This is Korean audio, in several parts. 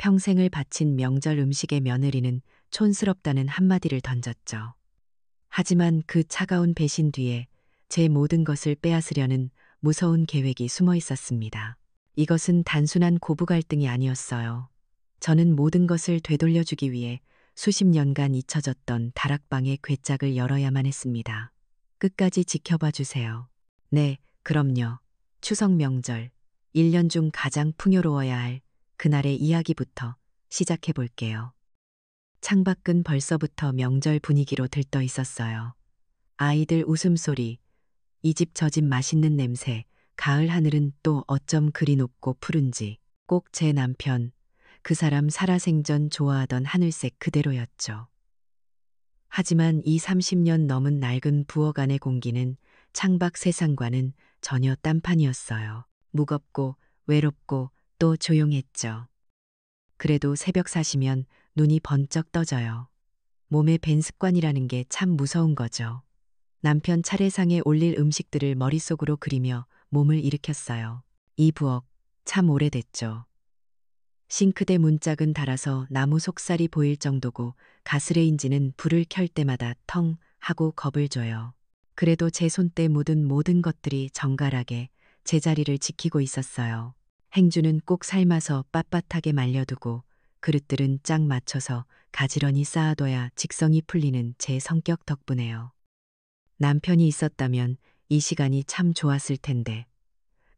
평생을 바친 명절 음식의 며느리는 촌스럽다는 한마디를 던졌죠. 하지만 그 차가운 배신 뒤에 제 모든 것을 빼앗으려는 무서운 계획이 숨어 있었습니다. 이것은 단순한 고부 갈등이 아니었어요. 저는 모든 것을 되돌려주기 위해 수십 년간 잊혀졌던 다락방의 괴짝을 열어야만 했습니다. 끝까지 지켜봐 주세요. 네, 그럼요. 추석 명절, 1년 중 가장 풍요로워야 할 그날의 이야기부터 시작해 볼게요. 창밖은 벌써부터 명절 분위기로 들떠 있었어요. 아이들 웃음소리, 이 집 저 집 맛있는 냄새, 가을 하늘은 또 어쩜 그리 높고 푸른지, 꼭 제 남편, 그 사람 살아생전 좋아하던 하늘색 그대로였죠. 하지만 이 30년 넘은 낡은 부엌 안의 공기는 창밖 세상과는 전혀 딴판이었어요. 무겁고 외롭고 또 조용했죠. 그래도 새벽 4시면 눈이 번쩍 떠져요. 몸에 밴 습관이라는 게 참 무서운 거죠. 남편 차례상에 올릴 음식들을 머릿속으로 그리며 몸을 일으켰어요. 이 부엌 참 오래됐죠. 싱크대 문짝은 닳아서 나무 속살이 보일 정도고 가스레인지는 불을 켤 때마다 텅 하고 겁을 줘요. 그래도 제 손때 묻은 모든 것들이 정갈하게 제자리를 지키고 있었어요. 행주는 꼭 삶아서 빳빳하게 말려두고 그릇들은 짝 맞춰서 가지런히 쌓아둬야 직성이 풀리는 제 성격 덕분에요. 남편이 있었다면 이 시간이 참 좋았을 텐데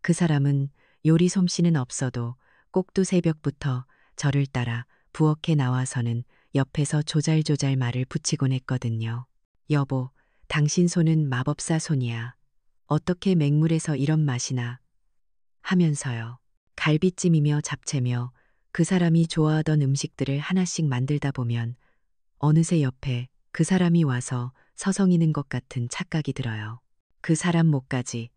그 사람은 요리 솜씨는 없어도 꼭두 새벽부터 저를 따라 부엌에 나와서는 옆에서 조잘조잘 말을 붙이곤 했거든요. 여보, 당신 손은 마법사 손이야. 어떻게 맹물에서 이런 맛이 나? 하면서요. 갈비찜이며 잡채며 그 사람이 좋아하던 음식들을 하나씩 만들다 보면 어느새 옆에 그 사람이 와서 서성이는 것 같은 착각이 들어요. 그 사람 목까지,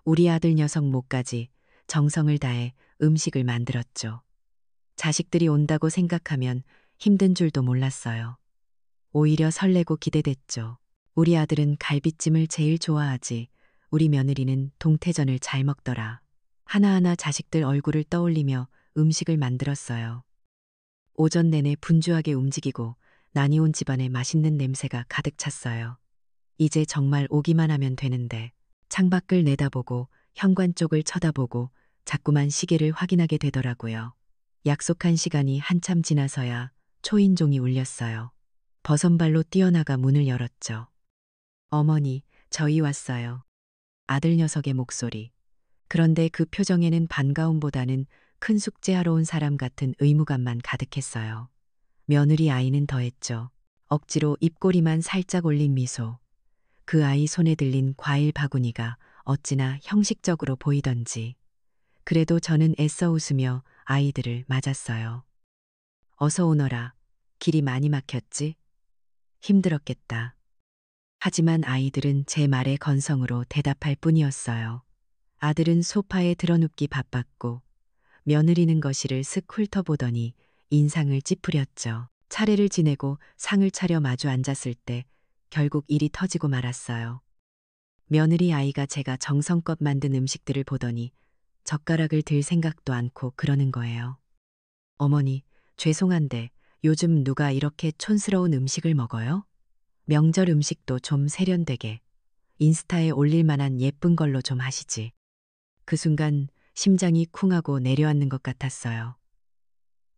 우리 아들 녀석 목까지 정성을 다해 음식을 만들었죠. 자식들이 온다고 생각하면 힘든 줄도 몰랐어요. 오히려 설레고 기대됐죠. 우리 아들은 갈비찜을 제일 좋아하지. 우리 며느리는 동태전을 잘 먹더라. 하나하나 자식들 얼굴을 떠올리며 음식을 만들었어요. 오전 내내 분주하게 움직이고 난이 온 집안에 맛있는 냄새가 가득 찼어요. 이제 정말 오기만 하면 되는데 창밖을 내다보고 현관 쪽을 쳐다보고 자꾸만 시계를 확인하게 되더라고요. 약속한 시간이 한참 지나서야 초인종이 울렸어요. 버선발로 뛰어나가 문을 열었죠. 어머니, 저희 왔어요. 아들 녀석의 목소리. 그런데 그 표정에는 반가움보다는 큰 숙제하러 온 사람 같은 의무감만 가득했어요. 며느리 아이는 더했죠. 억지로 입꼬리만 살짝 올린 미소. 그 아이 손에 들린 과일 바구니가 어찌나 형식적으로 보이던지. 그래도 저는 애써 웃으며 아이들을 맞았어요. 어서 오너라. 길이 많이 막혔지? 힘들었겠다. 하지만 아이들은 제 말에 건성으로 대답할 뿐이었어요. 아들은 소파에 드러눕기 바빴고 며느리는 거실을 슥 훑어보더니 인상을 찌푸렸죠. 차례를 지내고 상을 차려 마주 앉았을 때 결국 일이 터지고 말았어요. 며느리 아이가 제가 정성껏 만든 음식들을 보더니 젓가락을 들 생각도 않고 그러는 거예요. 어머니, 죄송한데 요즘 누가 이렇게 촌스러운 음식을 먹어요? 명절 음식도 좀 세련되게 인스타에 올릴 만한 예쁜 걸로 좀 하시지. 그 순간 심장이 쿵하고 내려앉는 것 같았어요.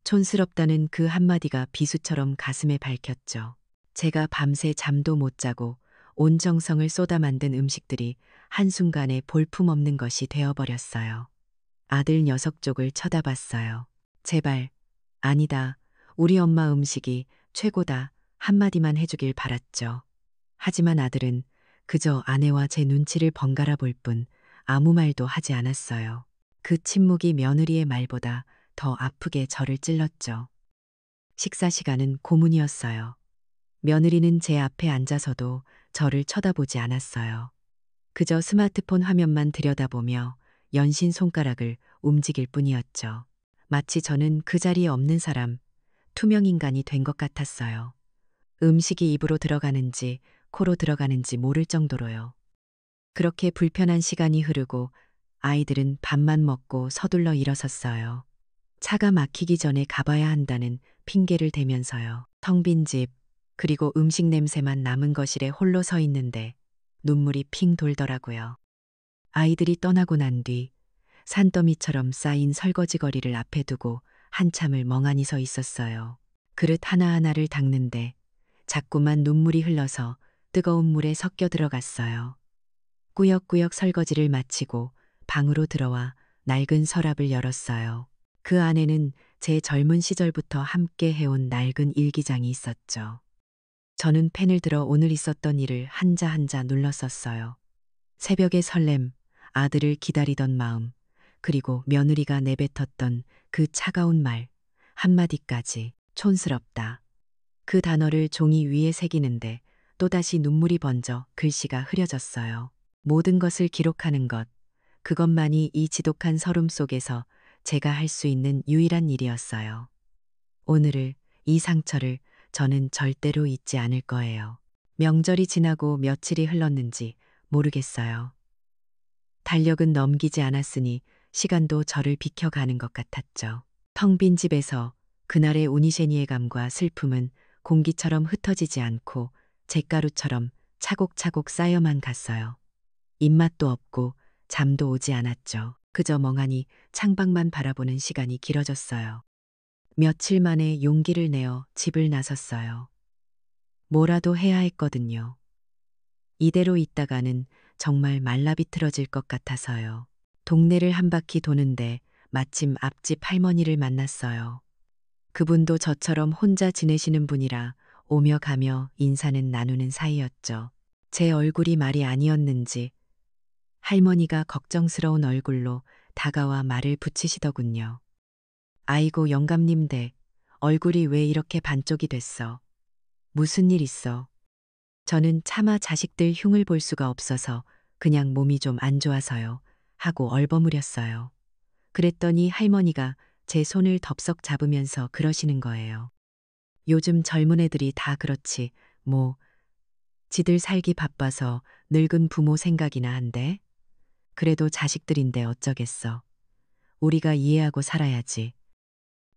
촌스럽다는 그 한마디가 비수처럼 가슴에 밝혔죠. 제가 밤새 잠도 못 자고 온 정성을 쏟아 만든 음식들이 한순간에 볼품없는 것이 되어버렸어요. 아들 녀석 쪽을 쳐다봤어요. 제발, 아니다. 우리 엄마 음식이 최고다. 한마디만 해주길 바랐죠. 하지만 아들은 그저 아내와 제 눈치를 번갈아 볼 뿐 아무 말도 하지 않았어요. 그 침묵이 며느리의 말보다 더 아프게 저를 찔렀죠. 식사 시간은 고문이었어요. 며느리는 제 앞에 앉아서도 저를 쳐다보지 않았어요. 그저 스마트폰 화면만 들여다보며 연신 손가락을 움직일 뿐이었죠. 마치 저는 그 자리에 없는 사람, 투명 인간이 된 것 같았어요. 음식이 입으로 들어가는지 코로 들어가는지 모를 정도로요. 그렇게 불편한 시간이 흐르고 아이들은 밥만 먹고 서둘러 일어섰어요. 차가 막히기 전에 가봐야 한다는 핑계를 대면서요. 텅 빈 집, 그리고 음식 냄새만 남은 거실에 홀로 서 있는데 눈물이 핑 돌더라고요. 아이들이 떠나고 난 뒤 산더미처럼 쌓인 설거지 거리를 앞에 두고 한참을 멍하니 서 있었어요. 그릇 하나하나를 닦는데 자꾸만 눈물이 흘러서 뜨거운 물에 섞여 들어갔어요. 꾸역꾸역 설거지를 마치고 방으로 들어와 낡은 서랍을 열었어요. 그 안에는 제 젊은 시절부터 함께 해온 낡은 일기장이 있었죠. 저는 펜을 들어 오늘 있었던 일을 한자 한자 눌렀었어요. 새벽의 설렘, 아들을 기다리던 마음, 그리고 며느리가 내뱉었던 그 차가운 말, 한마디까지 촌스럽다. 그 단어를 종이 위에 새기는데 또다시 눈물이 번져 글씨가 흐려졌어요. 모든 것을 기록하는 것, 그것만이 이 지독한 서름 속에서 제가 할 수 있는 유일한 일이었어요. 오늘을, 이 상처를 저는 절대로 잊지 않을 거예요. 명절이 지나고 며칠이 흘렀는지 모르겠어요. 달력은 넘기지 않았으니 시간도 저를 비켜가는 것 같았죠. 텅 빈 집에서 그날의 우니셰니의 감과 슬픔은 공기처럼 흩어지지 않고 잿가루처럼 차곡차곡 쌓여만 갔어요. 입맛도 없고 잠도 오지 않았죠. 그저 멍하니 창밖만 바라보는 시간이 길어졌어요. 며칠 만에 용기를 내어 집을 나섰어요. 뭐라도 해야 했거든요. 이대로 있다가는 정말 말라비틀어질 것 같아서요. 동네를 한 바퀴 도는데 마침 앞집 할머니를 만났어요. 그분도 저처럼 혼자 지내시는 분이라 오며 가며 인사는 나누는 사이였죠. 제 얼굴이 말이 아니었는지 할머니가 걱정스러운 얼굴로 다가와 말을 붙이시더군요. 아이고 영감님 댁, 얼굴이 왜 이렇게 반쪽이 됐어? 무슨 일 있어? 저는 차마 자식들 흉을 볼 수가 없어서 그냥 몸이 좀 안 좋아서요. 하고 얼버무렸어요. 그랬더니 할머니가 제 손을 덥석 잡으면서 그러시는 거예요. 요즘 젊은 애들이 다 그렇지, 뭐, 지들 살기 바빠서 늙은 부모 생각이나 한대? 그래도 자식들인데 어쩌겠어. 우리가 이해하고 살아야지.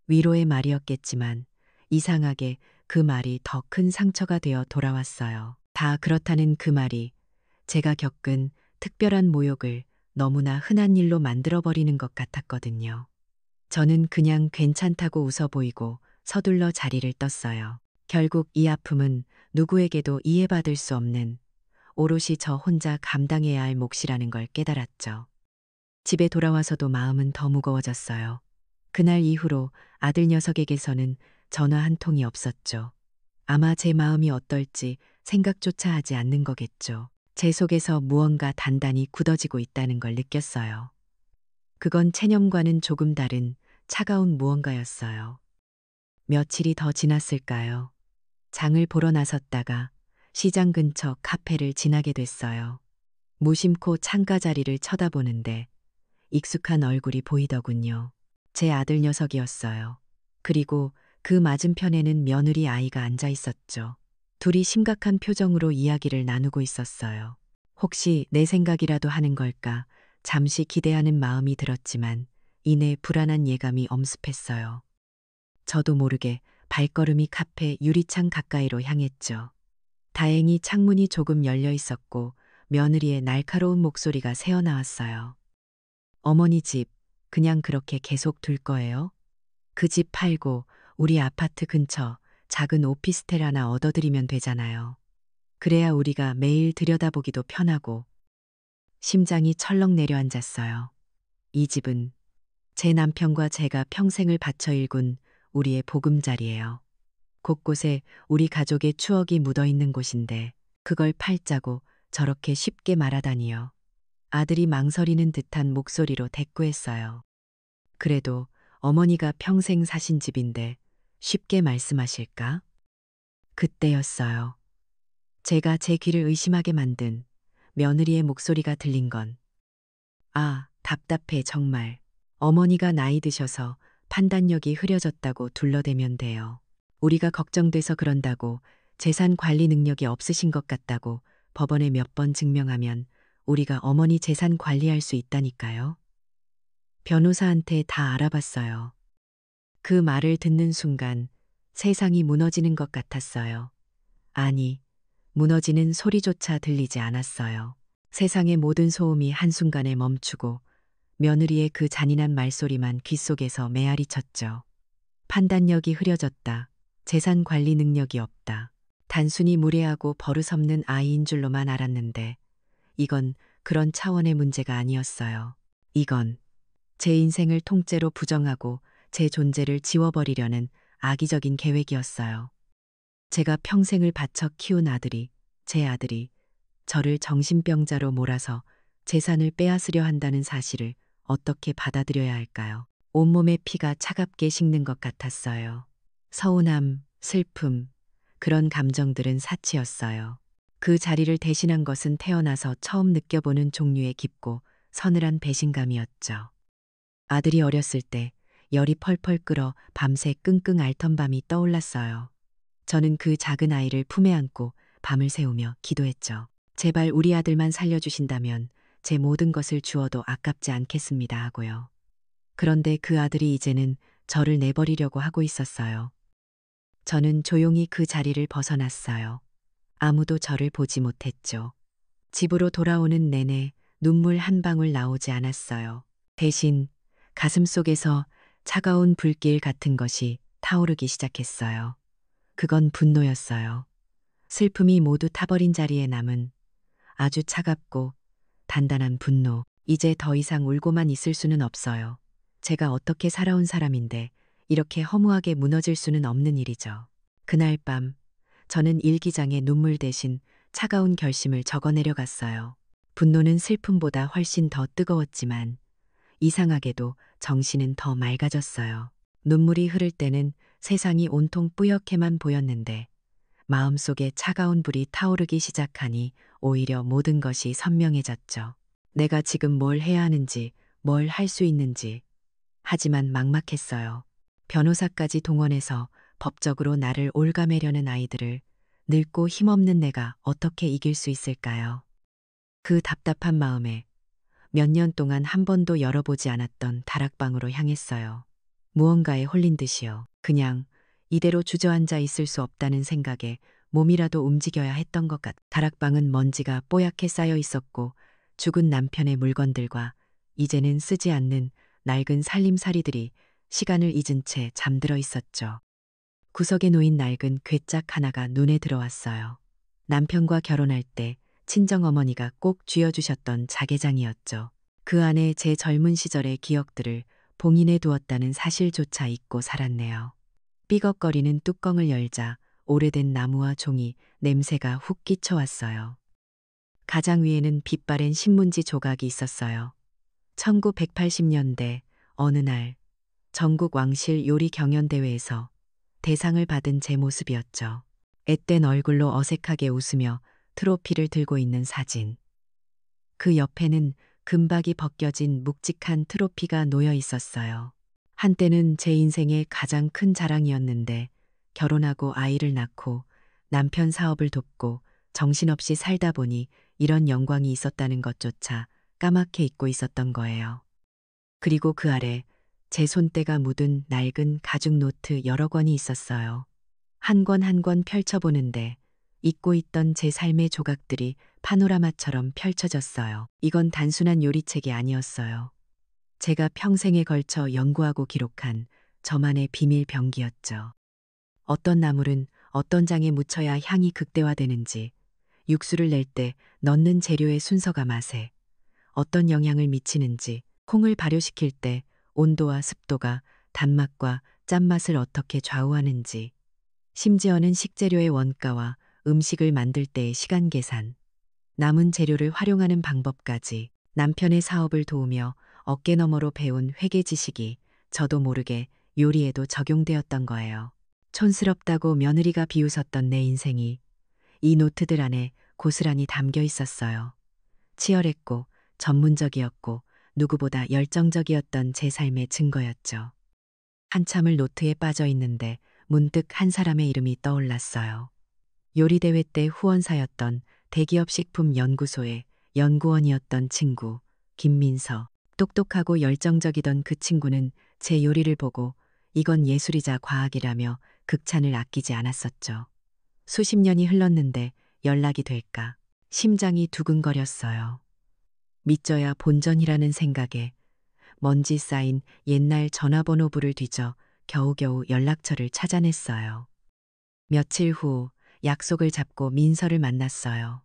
위로의 말이었겠지만 이상하게 그 말이 더 큰 상처가 되어 돌아왔어요. 다 그렇다는 그 말이 제가 겪은 특별한 모욕을 너무나 흔한 일로 만들어버리는 것 같았거든요. 저는 그냥 괜찮다고 웃어 보이고 서둘러 자리를 떴어요. 결국 이 아픔은 누구에게도 이해받을 수 없는 오롯이 저 혼자 감당해야 할 몫이라는 걸 깨달았죠. 집에 돌아와서도 마음은 더 무거워졌어요. 그날 이후로 아들 녀석에게서는 전화 한 통이 없었죠. 아마 제 마음이 어떨지 생각조차 하지 않는 거겠죠. 제 속에서 무언가 단단히 굳어지고 있다는 걸 느꼈어요. 그건 체념과는 조금 다른 차가운 무언가였어요. 며칠이 더 지났을까요? 장을 보러 나섰다가 시장 근처 카페를 지나게 됐어요. 무심코 창가 자리를 쳐다보는데 익숙한 얼굴이 보이더군요. 제 아들 녀석이었어요. 그리고 그 맞은편에는 며느리 아이가 앉아 있었죠. 둘이 심각한 표정으로 이야기를 나누고 있었어요. 혹시 내 생각이라도 하는 걸까 잠시 기대하는 마음이 들었지만 이내 불안한 예감이 엄습했어요. 저도 모르게 발걸음이 카페 유리창 가까이로 향했죠. 다행히 창문이 조금 열려 있었고 며느리의 날카로운 목소리가 새어나왔어요. 어머니 집 그냥 그렇게 계속 둘 거예요? 그 집 팔고 우리 아파트 근처 작은 오피스텔 하나 얻어드리면 되잖아요. 그래야 우리가 매일 들여다보기도 편하고. 심장이 철렁 내려앉았어요. 이 집은 제 남편과 제가 평생을 바쳐 일군 우리의 보금자리예요. 곳곳에 우리 가족의 추억이 묻어 있는 곳인데 그걸 팔자고 저렇게 쉽게 말하다니요. 아들이 망설이는 듯한 목소리로 대꾸했어요. 그래도 어머니가 평생 사신 집인데 쉽게 말씀하실까? 그때였어요. 제가 제 귀를 의심하게 만든 며느리의 목소리가 들린 건 아, 답답해 정말. 어머니가 나이 드셔서 판단력이 흐려졌다고 둘러대면 돼요. 우리가 걱정돼서 그런다고 재산 관리 능력이 없으신 것 같다고 법원에 몇 번 증명하면 우리가 어머니 재산 관리할 수 있다니까요. 변호사한테 다 알아봤어요. 그 말을 듣는 순간 세상이 무너지는 것 같았어요. 아니, 무너지는 소리조차 들리지 않았어요. 세상의 모든 소음이 한순간에 멈추고 며느리의 그 잔인한 말소리만 귓속에서 메아리 쳤죠. 판단력이 흐려졌다. 재산 관리 능력이 없다. 단순히 무례하고 버릇없는 아이인 줄로만 알았는데 이건 그런 차원의 문제가 아니었어요. 이건 제 인생을 통째로 부정하고 제 존재를 지워버리려는 악의적인 계획이었어요. 제가 평생을 바쳐 키운 아들이, 제 아들이 저를 정신병자로 몰아서 재산을 빼앗으려 한다는 사실을 어떻게 받아들여야 할까요? 온몸의 피가 차갑게 식는 것 같았어요. 서운함, 슬픔, 그런 감정들은 사치였어요. 그 자리를 대신한 것은 태어나서 처음 느껴보는 종류의 깊고 서늘한 배신감이었죠. 아들이 어렸을 때 열이 펄펄 끓어 밤새 끙끙 앓던 밤이 떠올랐어요. 저는 그 작은 아이를 품에 안고 밤을 새우며 기도했죠. 제발 우리 아들만 살려주신다면 제 모든 것을 주어도 아깝지 않겠습니다 하고요. 그런데 그 아들이 이제는 저를 내버리려고 하고 있었어요. 저는 조용히 그 자리를 벗어났어요. 아무도 저를 보지 못했죠. 집으로 돌아오는 내내 눈물 한 방울 나오지 않았어요. 대신 가슴 속에서 차가운 불길 같은 것이 타오르기 시작했어요. 그건 분노였어요. 슬픔이 모두 타버린 자리에 남은 아주 차갑고 단단한 분노. 이제 더 이상 울고만 있을 수는 없어요. 제가 어떻게 살아온 사람인데 이렇게 허무하게 무너질 수는 없는 일이죠. 그날 밤 저는 일기장에 눈물 대신 차가운 결심을 적어 내려갔어요. 분노는 슬픔보다 훨씬 더 뜨거웠지만 이상하게도 정신은 더 맑아졌어요. 눈물이 흐를 때는 세상이 온통 뿌옇게만 보였는데 마음속에 차가운 불이 타오르기 시작하니 오히려 모든 것이 선명해졌죠. 내가 지금 뭘 해야 하는지, 뭘 할 수 있는지. 하지만 막막했어요. 변호사까지 동원해서 법적으로 나를 옭아매려는 아이들을 늙고 힘없는 내가 어떻게 이길 수 있을까요? 그 답답한 마음에 몇 년 동안 한 번도 열어보지 않았던 다락방으로 향했어요. 무언가에 홀린 듯이요. 그냥 이대로 주저앉아 있을 수 없다는 생각에 몸이라도 움직여야 했던 것 같. 다락방은 먼지가 뽀얗게 쌓여 있었고 죽은 남편의 물건들과 이제는 쓰지 않는 낡은 살림살이들이 시간을 잊은 채 잠들어 있었죠. 구석에 놓인 낡은 괴짝 하나가 눈에 들어왔어요. 남편과 결혼할 때 친정어머니가 꼭 쥐어주셨던 자개장이었죠. 그 안에 제 젊은 시절의 기억들을 봉인해 두었다는 사실조차 잊고 살았네요. 삐걱거리는 뚜껑을 열자 오래된 나무와 종이 냄새가 훅 끼쳐왔어요. 가장 위에는 빛바랜 신문지 조각이 있었어요. 1980년대 어느 날 전국 왕실 요리 경연대회에서 대상을 받은 제 모습이었죠. 앳된 얼굴로 어색하게 웃으며 트로피를 들고 있는 사진. 그 옆에는 금박이 벗겨진 묵직한 트로피가 놓여 있었어요. 한때는 제 인생의 가장 큰 자랑이었는데 결혼하고 아이를 낳고 남편 사업을 돕고 정신없이 살다 보니 이런 영광이 있었다는 것조차 까맣게 잊고 있었던 거예요. 그리고 그 아래 제 손때가 묻은 낡은 가죽 노트 여러 권이 있었어요. 한 권 한 권 펼쳐보는데 잊고 있던 제 삶의 조각들이 파노라마처럼 펼쳐졌어요. 이건 단순한 요리책이 아니었어요. 제가 평생에 걸쳐 연구하고 기록한 저만의 비밀 병기였죠. 어떤 나물은 어떤 장에 묻혀야 향이 극대화되는지, 육수를 낼 때 넣는 재료의 순서가 맛에 어떤 영향을 미치는지, 콩을 발효시킬 때 온도와 습도가 단맛과 짠맛을 어떻게 좌우하는지, 심지어는 식재료의 원가와 음식을 만들 때의 시간 계산, 남은 재료를 활용하는 방법까지 남편의 사업을 도우며 어깨너머로 배운 회계 지식이 저도 모르게 요리에도 적용되었던 거예요. 촌스럽다고 며느리가 비웃었던 내 인생이 이 노트들 안에 고스란히 담겨 있었어요. 치열했고 전문적이었고 누구보다 열정적이었던 제 삶의 증거였죠. 한참을 노트에 빠져 있는데 문득 한 사람의 이름이 떠올랐어요. 요리대회 때 후원사였던 대기업 식품연구소의 연구원이었던 친구 김민서. 똑똑하고 열정적이던 그 친구는 제 요리를 보고 이건 예술이자 과학이라며 극찬을 아끼지 않았었죠. 수십 년이 흘렀는데 연락이 될까? 심장이 두근거렸어요. 믿져야 본전이라는 생각에 먼지 쌓인 옛날 전화번호부를 뒤져 겨우겨우 연락처를 찾아냈어요. 며칠 후 약속을 잡고 민서를 만났어요.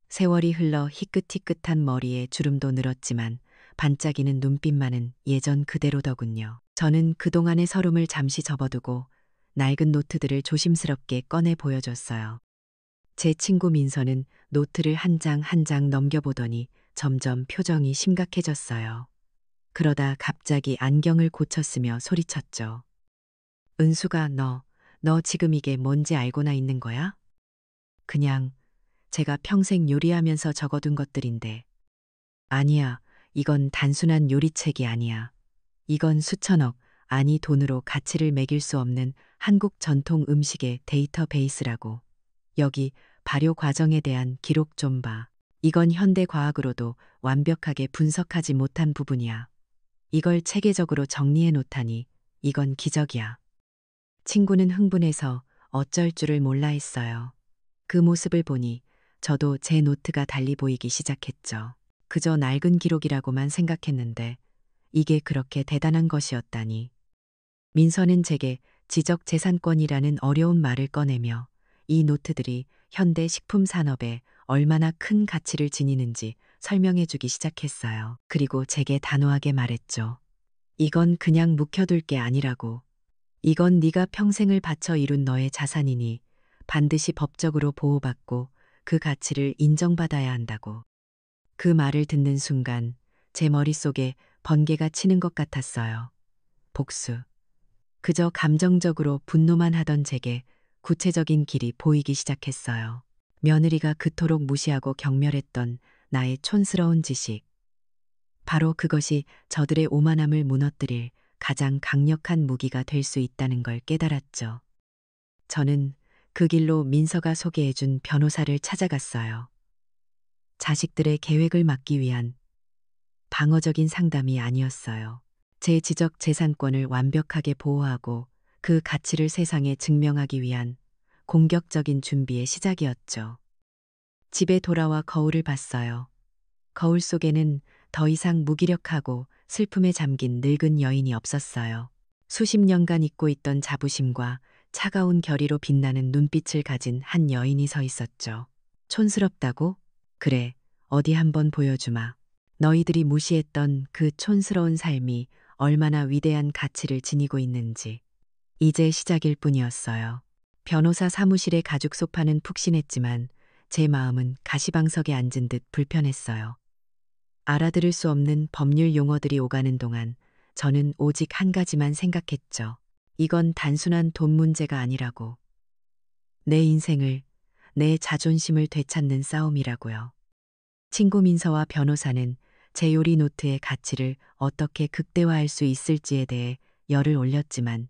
세월이 흘러 희끗희끗한 머리에 주름도 늘었지만 반짝이는 눈빛만은 예전 그대로더군요. 저는 그동안의 서름을 잠시 접어두고 낡은 노트들을 조심스럽게 꺼내 보여줬어요. 제 친구 민서는 노트를 한 장 한 장 넘겨보더니 점점 표정이 심각해졌어요. 그러다 갑자기 안경을 고쳤으며 소리쳤죠. 은수가 너 지금 이게 뭔지 알고나 있는 거야? 그냥 제가 평생 요리하면서 적어둔 것들인데. 아니야, 이건 단순한 요리책이 아니야. 이건 수천억, 아니 돈으로 가치를 매길 수 없는 한국 전통 음식의 데이터베이스라고. 여기 발효 과정에 대한 기록 좀 봐. 이건 현대 과학으로도 완벽하게 분석하지 못한 부분이야. 이걸 체계적으로 정리해 놓다니 이건 기적이야. 친구는 흥분해서 어쩔 줄을 몰라 했어요. 그 모습을 보니 저도 제 노트가 달리 보이기 시작했죠. 그저 낡은 기록이라고만 생각했는데 이게 그렇게 대단한 것이었다니. 민서는 제게 지적재산권이라는 어려운 말을 꺼내며 이 노트들이 현대 식품 산업에 얼마나 큰 가치를 지니는지 설명해 주기 시작했어요. 그리고 제게 단호하게 말했죠. 이건 그냥 묵혀둘 게 아니라고. 이건 네가 평생을 바쳐 이룬 너의 자산이니 반드시 법적으로 보호받고 그 가치를 인정받아야 한다고. 그 말을 듣는 순간 제 머릿속에 번개가 치는 것 같았어요. 복수. 그저 감정적으로 분노만 하던 제게 구체적인 길이 보이기 시작했어요. 며느리가 그토록 무시하고 경멸했던 나의 촌스러운 지식. 바로 그것이 저들의 오만함을 무너뜨릴 가장 강력한 무기가 될 수 있다는 걸 깨달았죠. 저는 그 길로 민서가 소개해준 변호사를 찾아갔어요. 자식들의 계획을 막기 위한 방어적인 상담이 아니었어요. 제 지적 재산권을 완벽하게 보호하고 그 가치를 세상에 증명하기 위한 공격적인 준비의 시작이었죠. 집에 돌아와 거울을 봤어요. 거울 속에는 더 이상 무기력하고 슬픔에 잠긴 늙은 여인이 없었어요. 수십 년간 잊고 있던 자부심과 차가운 결의로 빛나는 눈빛을 가진 한 여인이 서 있었죠. 촌스럽다고? 그래, 어디 한번 보여주마. 너희들이 무시했던 그 촌스러운 삶이 얼마나 위대한 가치를 지니고 있는지. 이제 시작일 뿐이었어요. 변호사 사무실의 가죽 소파는 푹신했지만 제 마음은 가시방석에 앉은 듯 불편했어요. 알아들을 수 없는 법률 용어들이 오가는 동안 저는 오직 한 가지만 생각했죠. 이건 단순한 돈 문제가 아니라고. 내 인생을, 내 자존심을 되찾는 싸움이라고요. 친구 민서와 변호사는 제 요리 노트의 가치를 어떻게 극대화할 수 있을지에 대해 열을 올렸지만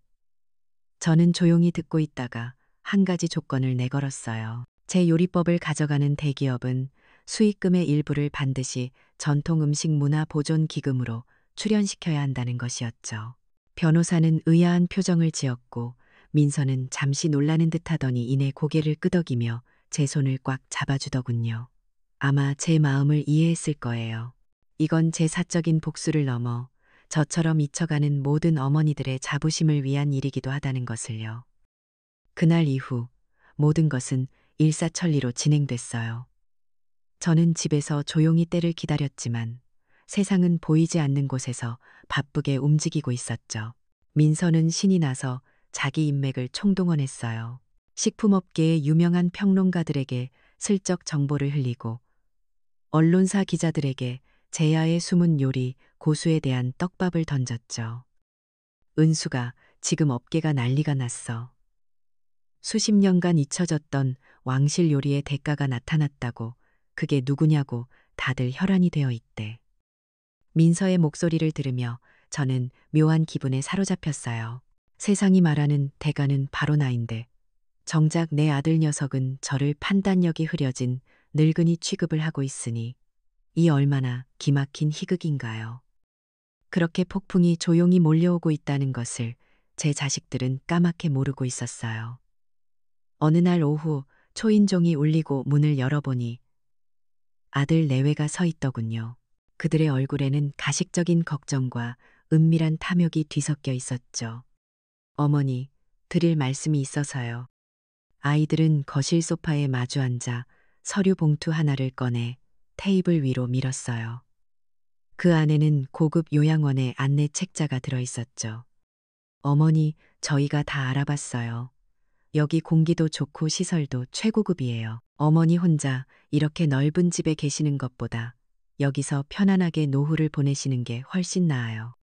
저는 조용히 듣고 있다가 한 가지 조건을 내걸었어요. 제 요리법을 가져가는 대기업은 수익금의 일부를 반드시 전통 음식 문화 보존 기금으로 출연시켜야 한다는 것이었죠. 변호사는 의아한 표정을 지었고 민서는 잠시 놀라는 듯 하더니 이내 고개를 끄덕이며 제 손을 꽉 잡아주더군요. 아마 제 마음을 이해했을 거예요. 이건 제 사적인 복수를 넘어 저처럼 잊혀가는 모든 어머니들의 자부심을 위한 일이기도 하다는 것을요. 그날 이후 모든 것은 일사천리로 진행됐어요. 저는 집에서 조용히 때를 기다렸지만 세상은 보이지 않는 곳에서 바쁘게 움직이고 있었죠. 민서는 신이 나서 자기 인맥을 총동원했어요. 식품업계의 유명한 평론가들에게 슬쩍 정보를 흘리고 언론사 기자들에게 제야의 숨은 요리, 고수에 대한 떡밥을 던졌죠. 은수가 지금 업계가 난리가 났어. 수십 년간 잊혀졌던 왕실 요리의 대가가 나타났다고. 그게 누구냐고 다들 혈안이 되어 있대. 민서의 목소리를 들으며 저는 묘한 기분에 사로잡혔어요. 세상이 말하는 대가는 바로 나인데 정작 내 아들 녀석은 저를 판단력이 흐려진 늙은이 취급을 하고 있으니 이 얼마나 기막힌 희극인가요. 그렇게 폭풍이 조용히 몰려오고 있다는 것을 제 자식들은 까맣게 모르고 있었어요. 어느 날 오후 초인종이 울리고 문을 열어보니 아들 내외가 서 있더군요. 그들의 얼굴에는 가식적인 걱정과 은밀한 탐욕이 뒤섞여 있었죠. 어머니, 드릴 말씀이 있어서요. 아이들은 거실 소파에 마주 앉아 서류 봉투 하나를 꺼내 테이블 위로 밀었어요. 그 안에는 고급 요양원의 안내 책자가 들어 있었죠. 어머니, 저희가 다 알아봤어요. 여기 공기도 좋고 시설도 최고급이에요. 어머니 혼자 이렇게 넓은 집에 계시는 것보다 여기서 편안하게 노후를 보내시는 게 훨씬 나아요.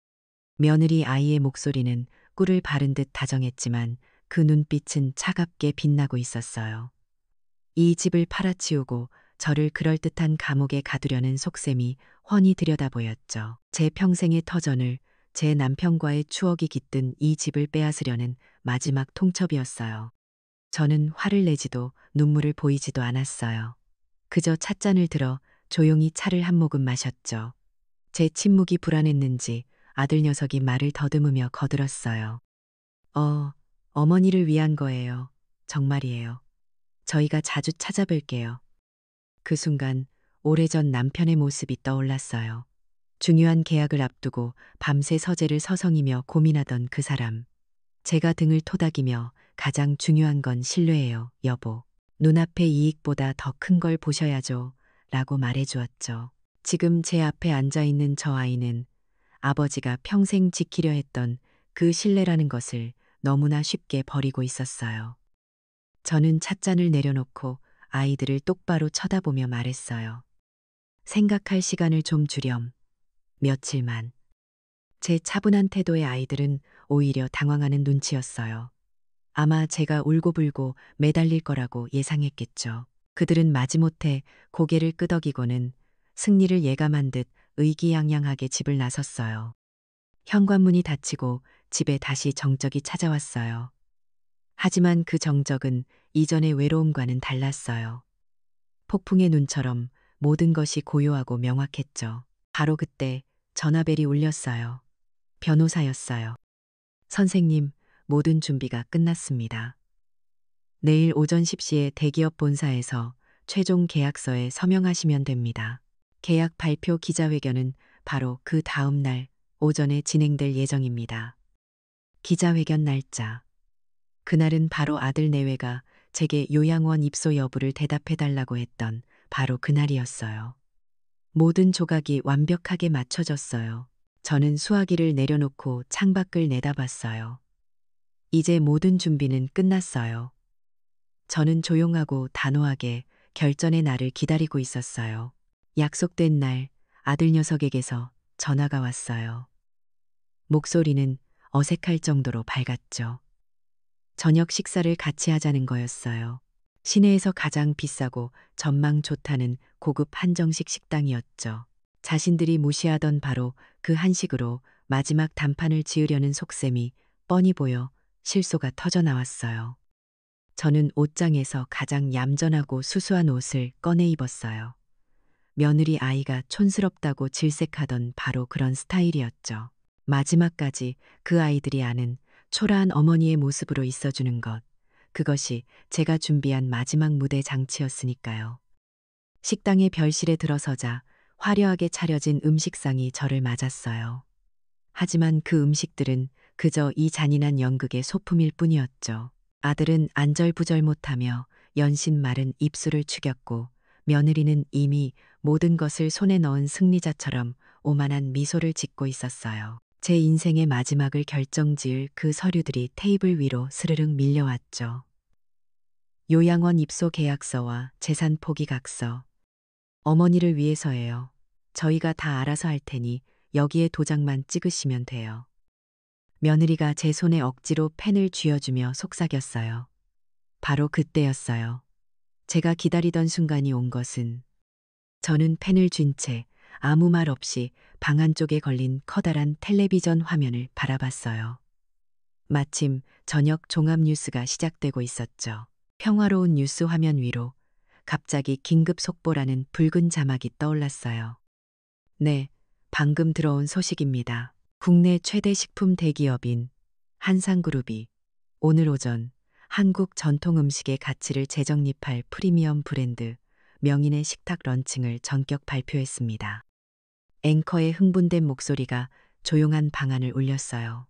며느리 아이의 목소리는 꿀을 바른 듯 다정했지만 그 눈빛은 차갑게 빛나고 있었어요. 이 집을 팔아치우고 저를 그럴듯한 감옥에 가두려는 속셈이 훤히 들여다 보였죠. 제 평생의 터전을, 제 남편과의 추억이 깃든 이 집을 빼앗으려는 마지막 통첩이었어요. 저는 화를 내지도 눈물을 보이지도 않았어요. 그저 찻잔을 들어 조용히 차를 한 모금 마셨죠. 제 침묵이 불안했는지 아들 녀석이 말을 더듬으며 거들었어요. 어머니를 위한 거예요. 정말이에요. 저희가 자주 찾아뵐게요. 그 순간 오래전 남편의 모습이 떠올랐어요. 중요한 계약을 앞두고 밤새 서재를 서성이며 고민하던 그 사람. 제가 등을 토닥이며 가장 중요한 건 신뢰예요, 여보. 눈앞의 이익보다 더 큰 걸 보셔야죠. 라고 말해주었죠. 지금 제 앞에 앉아있는 저 아이는 아버지가 평생 지키려 했던 그 신뢰라는 것을 너무나 쉽게 버리고 있었어요. 저는 찻잔을 내려놓고 아이들을 똑바로 쳐다보며 말했어요. 생각할 시간을 좀 주렴. 며칠만. 제 차분한 태도의 아이들은 오히려 당황하는 눈치였어요. 아마 제가 울고불고 매달릴 거라고 예상했겠죠. 그들은 마지못해 고개를 끄덕이고는 승리를 예감한 듯 의기양양하게 집을 나섰어요. 현관문이 닫히고 집에 다시 정적이 찾아왔어요. 하지만 그 정적은 이전의 외로움과는 달랐어요. 폭풍의 눈처럼 모든 것이 고요하고 명확했죠. 바로 그때 전화벨이 울렸어요. 변호사였어요. 선생님, 모든 준비가 끝났습니다. 내일 오전 10시에 대기업 본사에서 최종 계약서에 서명하시면 됩니다. 계약 발표 기자회견은 바로 그 다음 날 오전에 진행될 예정입니다. 기자회견 날짜. 그날은 바로 아들 내외가 제게 요양원 입소 여부를 대답해달라고 했던 바로 그날이었어요. 모든 조각이 완벽하게 맞춰졌어요. 저는 수화기를 내려놓고 창밖을 내다봤어요. 이제 모든 준비는 끝났어요. 저는 조용하고 단호하게 결전의 날을 기다리고 있었어요. 약속된 날 아들 녀석에게서 전화가 왔어요. 목소리는 어색할 정도로 밝았죠. 저녁 식사를 같이 하자는 거였어요. 시내에서 가장 비싸고 전망 좋다는 고급 한정식 식당이었죠. 자신들이 무시하던 바로 그 한식으로 마지막 단판을 지으려는 속셈이 뻔히 보여 실소가 터져 나왔어요. 저는 옷장에서 가장 얌전하고 수수한 옷을 꺼내 입었어요. 며느리 아이가 촌스럽다고 질색하던 바로 그런 스타일이었죠. 마지막까지 그 아이들이 아는 초라한 어머니의 모습으로 있어주는 것. 그것이 제가 준비한 마지막 무대 장치였으니까요. 식당의 별실에 들어서자 화려하게 차려진 음식상이 저를 맞았어요. 하지만 그 음식들은 그저 이 잔인한 연극의 소품일 뿐이었죠. 아들은 안절부절 못하며 연신 마른 입술을 축였고 며느리는 이미 모든 것을 손에 넣은 승리자처럼 오만한 미소를 짓고 있었어요. 제 인생의 마지막을 결정지을 그 서류들이 테이블 위로 스르륵 밀려왔죠. 요양원 입소 계약서와 재산 포기 각서. 어머니를 위해서예요. 저희가 다 알아서 할 테니 여기에 도장만 찍으시면 돼요. 며느리가 제 손에 억지로 펜을 쥐어주며 속삭였어요. 바로 그때였어요. 제가 기다리던 순간이 온 것은 저는 펜을 쥔 채 아무 말 없이 방 안쪽에 걸린 커다란 텔레비전 화면을 바라봤어요. 마침 저녁 종합 뉴스가 시작되고 있었죠. 평화로운 뉴스 화면 위로 갑자기 긴급 속보라는 붉은 자막이 떠올랐어요. 네, 방금 들어온 소식입니다. 국내 최대 식품 대기업인 한상그룹이 오늘 오전 한국 전통 음식의 가치를 재정립할 프리미엄 브랜드 명인의 식탁 런칭을 전격 발표했습니다. 앵커의 흥분된 목소리가 조용한 방안을 울렸어요.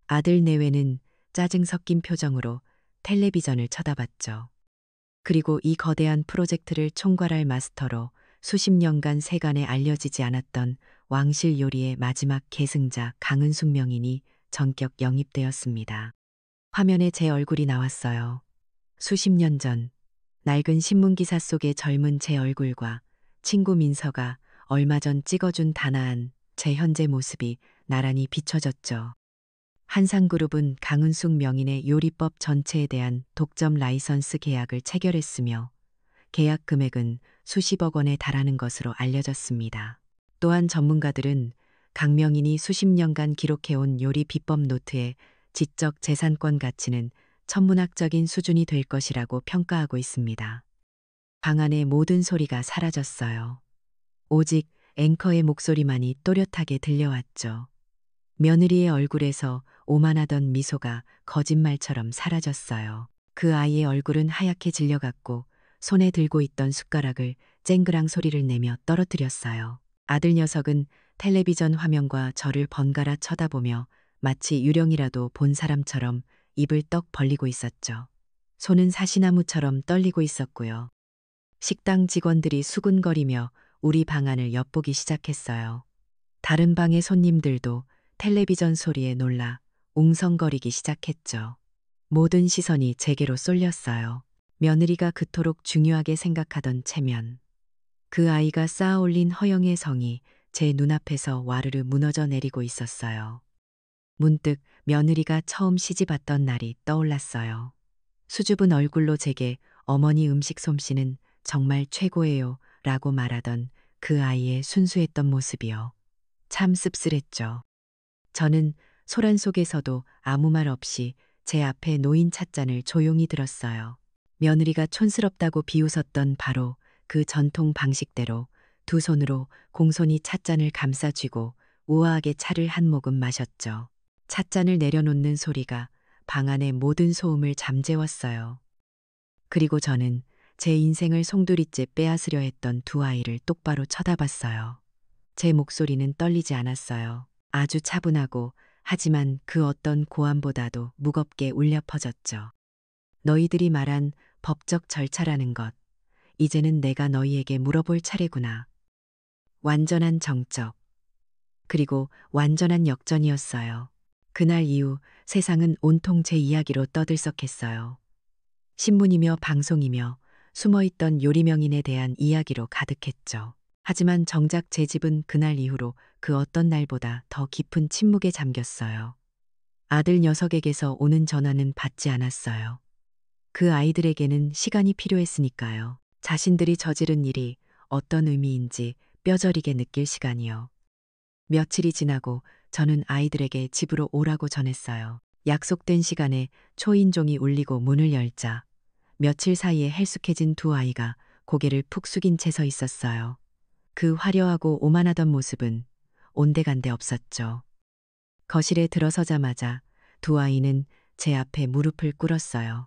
아들 내외는 짜증 섞인 표정으로 텔레비전을 쳐다봤죠. 그리고 이 거대한 프로젝트를 총괄할 마스터로 수십 년간 세간에 알려지지 않았던 왕실 요리의 마지막 계승자 강은숙 명인이 전격 영입되었습니다. 화면에 제 얼굴이 나왔어요. 수십 년 전, 낡은 신문기사 속의 젊은 제 얼굴과 친구 민서가 얼마 전 찍어준 단아한 제 현재 모습이 나란히 비춰졌죠. 한상그룹은 강은숙 명인의 요리법 전체에 대한 독점 라이선스 계약을 체결했으며 계약 금액은 수십억 원에 달하는 것으로 알려졌습니다. 또한 전문가들은 강 명인이 수십 년간 기록해온 요리 비법 노트의 지적 재산권 가치는 천문학적인 수준이 될 것이라고 평가하고 있습니다. 방 안의 모든 소리가 사라졌어요. 오직 앵커의 목소리만이 또렷하게 들려왔죠. 며느리의 얼굴에서 오만하던 미소가 거짓말처럼 사라졌어요. 그 아이의 얼굴은 하얗게 질려갔고 손에 들고 있던 숟가락을 쨍그랑 소리를 내며 떨어뜨렸어요. 아들 녀석은 텔레비전 화면과 저를 번갈아 쳐다보며 마치 유령이라도 본 사람처럼 입을 떡 벌리고 있었죠. 손은 사시나무처럼 떨리고 있었고요. 식당 직원들이 수군거리며 우리 방 안을 엿보기 시작했어요. 다른 방의 손님들도 텔레비전 소리에 놀라 웅성거리기 시작했죠. 모든 시선이 제게로 쏠렸어요. 며느리가 그토록 중요하게 생각하던 체면. 그 아이가 쌓아올린 허영의 성이 제 눈앞에서 와르르 무너져 내리고 있었어요. 문득 며느리가 처음 시집왔던 날이 떠올랐어요. 수줍은 얼굴로 제게 어머니 음식 솜씨는 정말 최고예요 라고 말하던 그 아이의 순수했던 모습이요. 참 씁쓸했죠. 저는 소란 속에서도 아무 말 없이 제 앞에 놓인 찻잔을 조용히 들었어요. 며느리가 촌스럽다고 비웃었던 바로 그 전통 방식대로 두 손으로 공손히 찻잔을 감싸쥐고 우아하게 차를 한 모금 마셨죠. 찻잔을 내려놓는 소리가 방 안의 모든 소음을 잠재웠어요. 그리고 저는 제 인생을 송두리째 빼앗으려 했던 두 아이를 똑바로 쳐다봤어요. 제 목소리는 떨리지 않았어요. 아주 차분하고 하지만 그 어떤 고함보다도 무겁게 울려 퍼졌죠. 너희들이 말한 법적 절차라는 것, 이제는 내가 너희에게 물어볼 차례구나. 완전한 정적, 그리고 완전한 역전이었어요. 그날 이후 세상은 온통 제 이야기로 떠들썩했어요. 신문이며 방송이며 숨어있던 요리명인에 대한 이야기로 가득했죠. 하지만 정작 제 집은 그날 이후로 그 어떤 날보다 더 깊은 침묵에 잠겼어요. 아들 녀석에게서 오는 전화는 받지 않았어요. 그 아이들에게는 시간이 필요했으니까요. 자신들이 저지른 일이 어떤 의미인지 뼈저리게 느낄 시간이요. 며칠이 지나고 저는 아이들에게 집으로 오라고 전했어요. 약속된 시간에 초인종이 울리고 문을 열자 며칠 사이에 헬쑥해진 두 아이가 고개를 푹 숙인 채 서 있었어요. 그 화려하고 오만하던 모습은 온데간데 없었죠. 거실에 들어서자마자 두 아이는 제 앞에 무릎을 꿇었어요.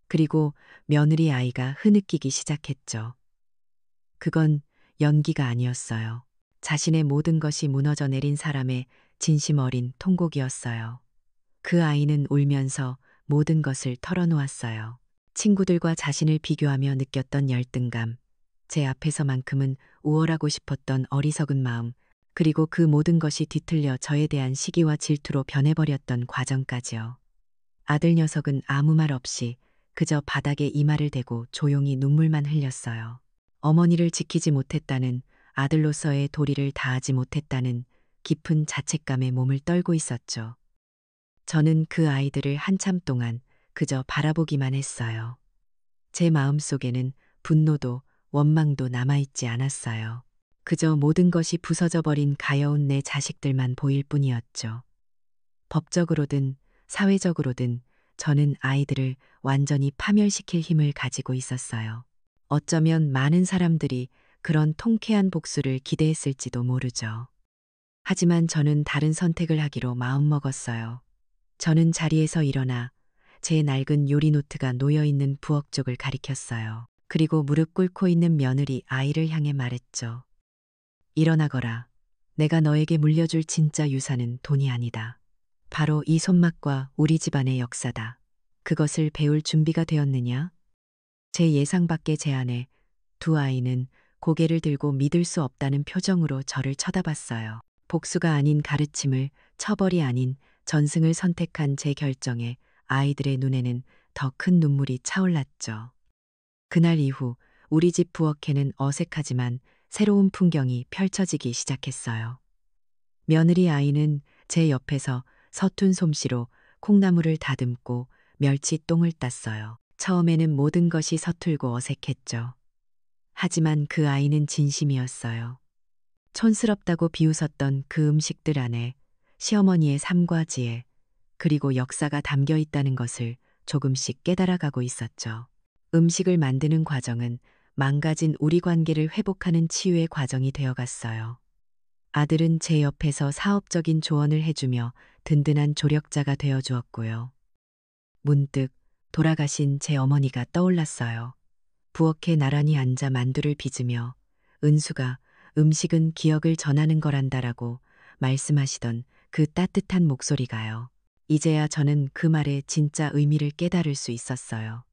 그리고 며느리 아이가 흐느끼기 시작했죠. 그건 연기가 아니었어요. 자신의 모든 것이 무너져 내린 사람의 진심 어린 통곡이었어요. 그 아이는 울면서 모든 것을 털어놓았어요. 친구들과 자신을 비교하며 느꼈던 열등감, 제 앞에서만큼은 우월하고 싶었던 어리석은 마음, 그리고 그 모든 것이 뒤틀려 저에 대한 시기와 질투로 변해버렸던 과정까지요. 아들 녀석은 아무 말 없이 그저 바닥에 이마를 대고 조용히 눈물만 흘렸어요. 어머니를 지키지 못했다는, 아들로서의 도리를 다하지 못했다는 깊은 자책감에 몸을 떨고 있었죠. 저는 그 아이들을 한참 동안 그저 바라보기만 했어요. 제 마음속에는 분노도 원망도 남아있지 않았어요. 그저 모든 것이 부서져 버린 가여운 내 자식들만 보일 뿐이었죠. 법적으로든 사회적으로든 저는 아이들을 완전히 파멸시킬 힘을 가지고 있었어요. 어쩌면 많은 사람들이 그런 통쾌한 복수를 기대했을지도 모르죠. 하지만 저는 다른 선택을 하기로 마음먹었어요. 저는 자리에서 일어나 제 낡은 요리 노트가 놓여 있는 부엌 쪽을 가리켰어요. 그리고 무릎 꿇고 있는 며느리 아이를 향해 말했죠. 일어나거라. 내가 너에게 물려줄 진짜 유산은 돈이 아니다. 바로 이 손맛과 우리 집안의 역사다. 그것을 배울 준비가 되었느냐? 제 예상 밖의 제안에 두 아이는 고개를 들고 믿을 수 없다는 표정으로 저를 쳐다봤어요. 복수가 아닌 가르침을, 처벌이 아닌 전승을 선택한 제 결정에 아이들의 눈에는 더 큰 눈물이 차올랐죠. 그날 이후 우리 집 부엌에는 어색하지만 새로운 풍경이 펼쳐지기 시작했어요. 며느리 아이는 제 옆에서 서툰 솜씨로 콩나물을 다듬고 멸치똥을 땄어요. 처음에는 모든 것이 서툴고 어색했죠. 하지만 그 아이는 진심이었어요. 촌스럽다고 비웃었던 그 음식들 안에 시어머니의 삶과 지혜, 그리고 역사가 담겨 있다는 것을 조금씩 깨달아가고 있었죠. 음식을 만드는 과정은 망가진 우리 관계를 회복하는 치유의 과정이 되어갔어요. 아들은 제 옆에서 사업적인 조언을 해주며 든든한 조력자가 되어 주었고요. 문득 돌아가신 제 어머니가 떠올랐어요. 부엌에 나란히 앉아 만두를 빚으며 은수가 음식은 기억을 전하는 거란다라고 말씀하시던 그 따뜻한 목소리가요. 이제야 저는 그 말의 진짜 의미를 깨달을 수 있었어요.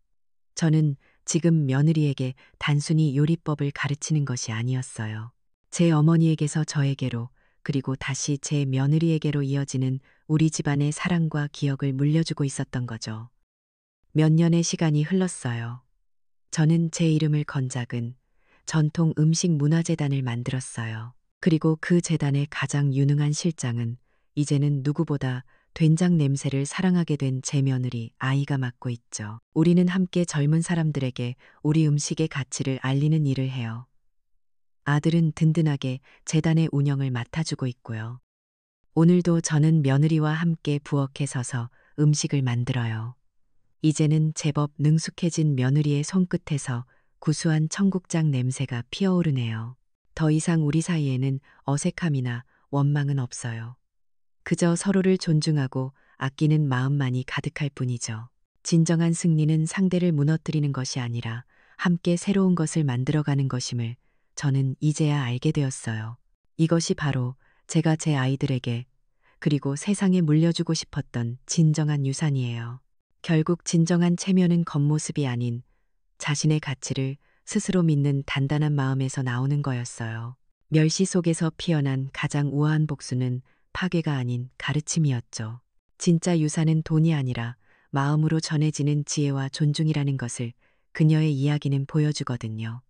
저는 지금 며느리에게 단순히 요리법을 가르치는 것이 아니었어요. 제 어머니에게서 저에게로, 그리고 다시 제 며느리에게로 이어지는 우리 집안의 사랑과 기억을 물려주고 있었던 거죠. 몇 년의 시간이 흘렀어요. 저는 제 이름을 건 작은 전통 음식 문화재단을 만들었어요. 그리고 그 재단의 가장 유능한 실장은 이제는 누구보다 된장 냄새를 사랑하게 된 제 며느리 아이가 맡고 있죠. 우리는 함께 젊은 사람들에게 우리 음식의 가치를 알리는 일을 해요. 아들은 든든하게 재단의 운영을 맡아주고 있고요. 오늘도 저는 며느리와 함께 부엌에 서서 음식을 만들어요. 이제는 제법 능숙해진 며느리의 손끝에서 구수한 청국장 냄새가 피어오르네요. 더 이상 우리 사이에는 어색함이나 원망은 없어요. 그저 서로를 존중하고 아끼는 마음만이 가득할 뿐이죠. 진정한 승리는 상대를 무너뜨리는 것이 아니라 함께 새로운 것을 만들어가는 것임을 저는 이제야 알게 되었어요. 이것이 바로 제가 제 아이들에게, 그리고 세상에 물려주고 싶었던 진정한 유산이에요. 결국 진정한 체면은 겉모습이 아닌 자신의 가치를 스스로 믿는 단단한 마음에서 나오는 거였어요. 멸시 속에서 피어난 가장 우아한 복수는 파괴가 아닌 가르침이었죠. 진짜 유산은 돈이 아니라 마음으로 전해지는 지혜와 존중이라는 것을 그녀의 이야기는 보여주거든요.